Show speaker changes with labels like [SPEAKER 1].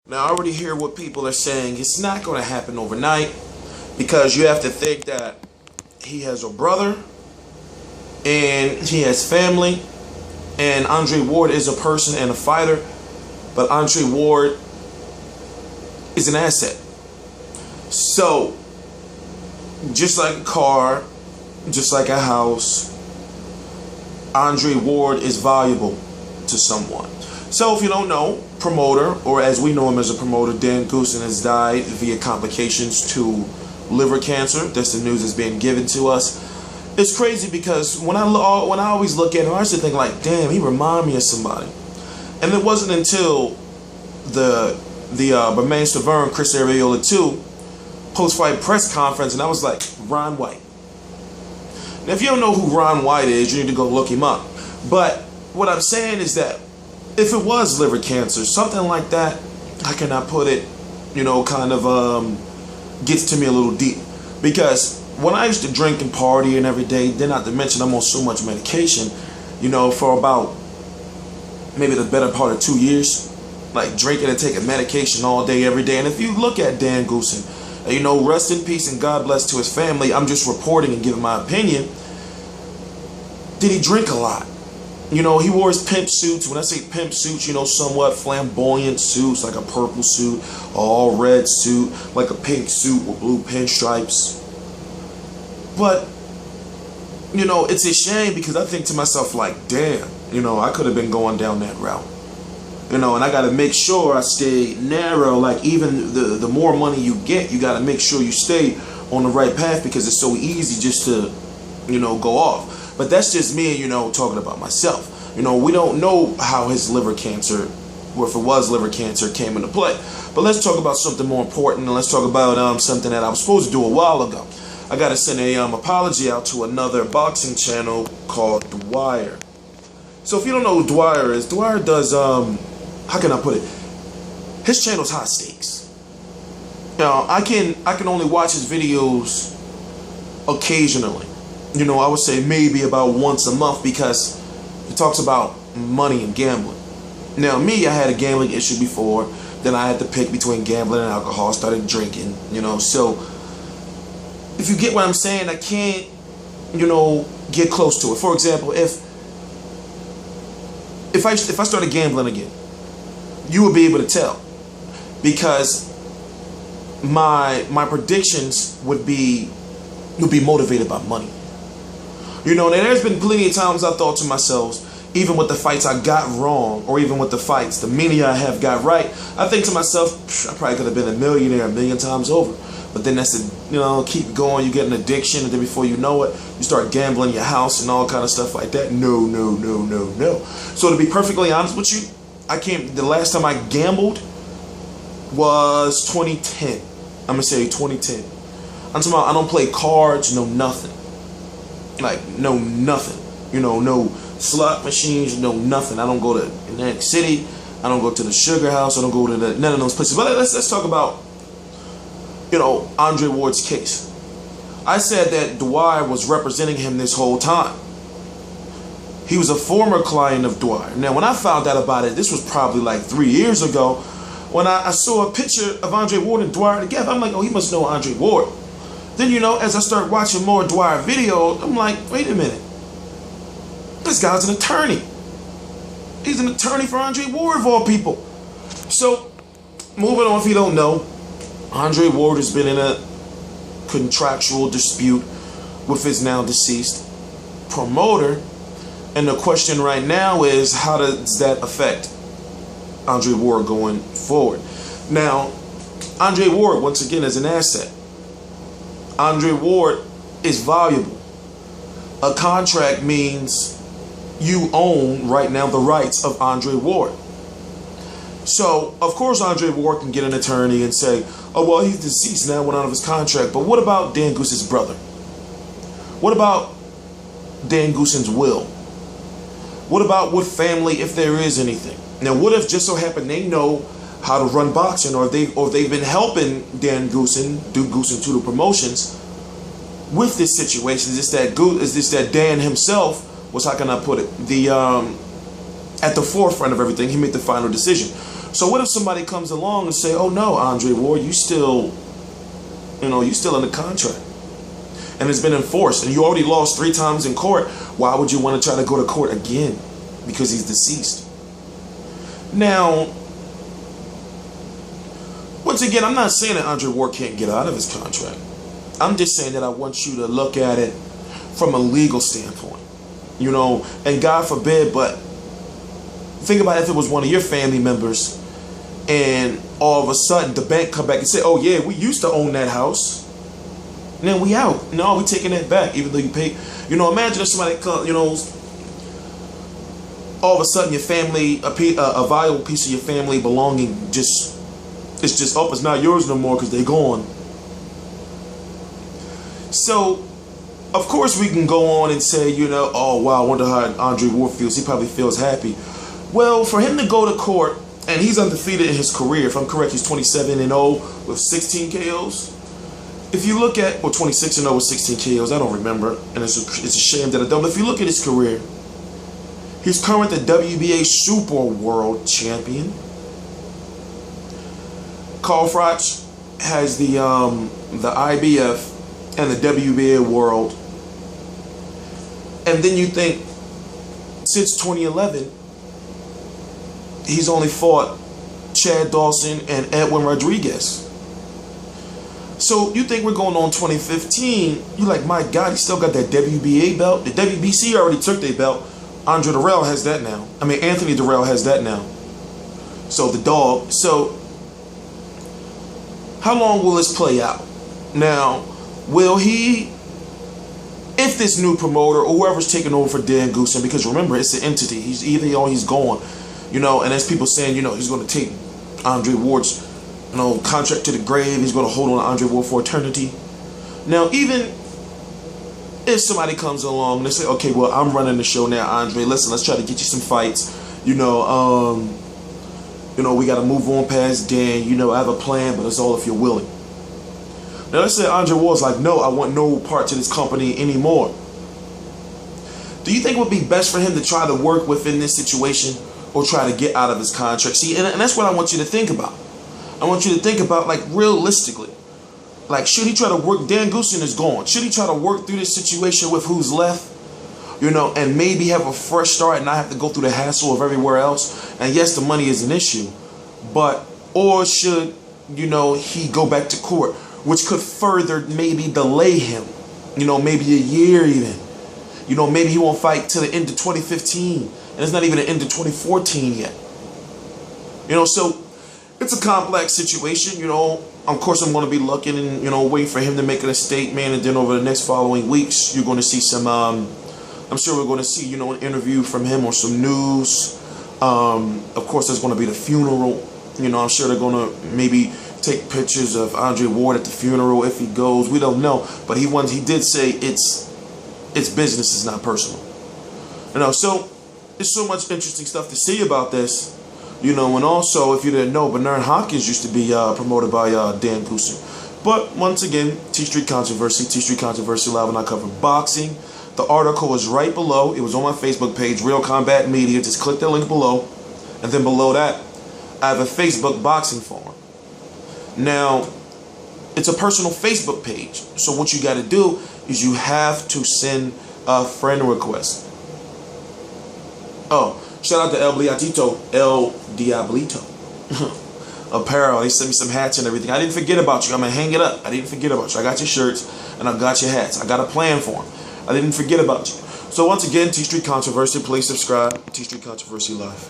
[SPEAKER 1] Now, I already hear what people are saying. It's not going to happen overnight because you have to think that he has a brother and he has family, and Andre Ward is a person and a fighter, but Andre Ward is an asset. So, just like a car, just like a house, Andre Ward is valuable to someone. So if you don't know, promoter, or as we know him as a promoter, Dan Goossen has died via complications to liver cancer. That's the news that's being given to us. It's crazy because when I always look at him, I used to think like, damn, he remind me of somebody. And it wasn't until the Bermain Stavern, Chris Arreola 2 post-fight press conference, and I was like, Ron White. Now, if you don't know who Ron White is, you need to go look him up. But what I'm saying is that if it was liver cancer, something like that, how can I put it, kind of gets to me a little deep. Because when I used to drink and party and every day, then not to mention I'm on so much medication, for about maybe the better part of 2 years, like drinking and taking medication all day, every day. And if you look at Dan Goossen, rest in peace and God bless to his family, I'm just reporting and giving my opinion. Did he drink a lot? He wore his pimp suits. When I say pimp suits, somewhat flamboyant suits, like a purple suit, all red suit, like a pink suit with blue pinstripes. But, it's a shame because I think to myself like, damn, I could have been going down that route. And I got to make sure I stay narrow. Like even the more money you get, you got to make sure you stay on the right path because it's so easy just to, go off. But that's just me, talking about myself. We don't know how his liver cancer, or if it was liver cancer, came into play. But let's talk about something more important, and let's talk about something that I was supposed to do a while ago. I got to send a apology out to another boxing channel called Dwyer. So if you don't know who Dwyer is, Dwyer does, how can I put it? His channel's high stakes. I can only watch his videos occasionally. I would say maybe about once a month because he talks about money and gambling. Now, me, I had a gambling issue before. Then I had to pick between gambling and alcohol. Started drinking, So, if you get what I'm saying, I can't, get close to it. For example, if I started gambling again, you would be able to tell because my predictions would be motivated by money. And there's been plenty of times I thought to myself, even with the fights I got wrong, or even with the many I have got right, I think to myself, I probably could have been a millionaire a million times over. But then that's keep going, you get an addiction, and then before you know it, you start gambling your house and all kind of stuff like that. No. So to be perfectly honest with you, the last time I gambled was 2010. I'm going to say 2010. I'm talking about I don't play cards, no nothing. Like, no nothing. No slot machines, no nothing. I don't go to Atlantic City. I don't go to the Sugar House. I don't go to none of those places. But let's talk about, Andre Ward's case. I said that Dwyer was representing him this whole time. He was a former client of Dwyer. Now, when I found out about it, this was probably like 3 years ago, when I saw a picture of Andre Ward and Dwyer together, I'm like, oh, he must know Andre Ward. Then, as I start watching more Dwyer videos, I'm like, wait a minute. This guy's an attorney. He's an attorney for Andre Ward, of all people. So, moving on, if you don't know, Andre Ward has been in a contractual dispute with his now deceased promoter. And the question right now is, how does that affect Andre Ward going forward? Now, Andre Ward, once again, is an asset. Andre Ward is valuable. A contract means you own right now the rights of Andre Ward. So, of course, Andre Ward can get an attorney and say, oh, well, he's deceased now, went out of his contract. But what about Dan Goossen's brother? What about Dan Goossen's will? What about with family, if there is anything? Now, what if just so happen they know how to run boxing, or they've been helping Dan Goossen do Goossen Tutor Promotions with this situation? Is this that Dan himself was, how can I put it, at the forefront of everything? He made the final decision. So what if somebody comes along and say, oh no, Andre Ward, you still under contract. And it's been enforced. And you already lost 3 times in court. Why would you want to try to go to court again? Because he's deceased. Now, once again, I'm not saying that Andre Ward can't get out of his contract. I'm just saying that I want you to look at it from a legal standpoint. And God forbid, but think about if it was one of your family members and all of a sudden the bank come back and say, oh yeah, we used to own that house. And then we out. No, we taking it back, even though you pay. Imagine if somebody comes, all of a sudden your family, a valuable piece of your family belonging it's not yours no more because they're gone. So, of course we can go on and say, oh wow, I wonder how Andre Ward feels. He probably feels happy. Well, for him to go to court, and he's undefeated in his career. If I'm correct, he's 27-0 with 16 KOs. If you look at, 26-0 with 16 KOs, I don't remember, and it's a shame that I don't. But if you look at his career, he's currently the WBA Super World Champion. Carl Froch has the IBF and the WBA World. And then you think, since 2011, he's only fought Chad Dawson and Edwin Rodriguez. So you think we're going on 2015, you're like, my God, he still got that WBA belt. The WBC already took their belt. Anthony Dirrell has that now. So the dog. So how long will this play out? Now, will he, if this new promoter or whoever's taking over for Dan Goossen, because remember, it's an entity. He's either on, he's gone. And there's people saying, he's going to take Andre Ward's, contract to the grave. He's going to hold on to Andre Ward for eternity. Now, even if somebody comes along and they say, okay, well, I'm running the show now, Andre. Listen, let's try to get you some fights. We got to move on past Dan. I have a plan, but it's all if you're willing. Now, let's say Andre Ward's like, no, I want no part to this company anymore. Do you think it would be best for him to try to work within this situation or try to get out of his contract? See, and that's what I want you to think about. I want you to think about, realistically. Should he try to work? Dan Goossen is gone. Should he try to work through this situation with who's left? And maybe have a fresh start and not have to go through the hassle of everywhere else? And yes, the money is an issue. Or should, he go back to court, which could further maybe delay him? Maybe a year even. Maybe he won't fight till the end of 2015. And it's not even the end of 2014 yet. So it's a complex situation. Of course, I'm going to be looking and, waiting for him to make a statement. And then over the next following weeks, you're going to see some, I'm sure we're going to see, an interview from him or some news. Of course, there's going to be the funeral. I'm sure they're going to maybe take pictures of Andre Ward at the funeral if he goes. We don't know. But he did say it's business, it's not personal. So there's so much interesting stuff to see about this. And also, if you didn't know, Bernard Hopkins used to be promoted by Dan Goossen. But once again, T Street Controversy Live, and I cover boxing. The article is right below. It was on my Facebook page, Real Combat Media. Just click the link below. And then below that, I have a Facebook boxing forum. Now, it's a personal Facebook page. So what you got to do is you have to send a friend request. Oh, shout out to El Diablito Apparel. They sent me some hats and everything. I didn't forget about you. I'm going to hang it up. I didn't forget about you. I got your shirts and I got your hats. I got a plan for them. I didn't forget about you. So once again, T Street Controversy. Please subscribe. T Street Controversy Live.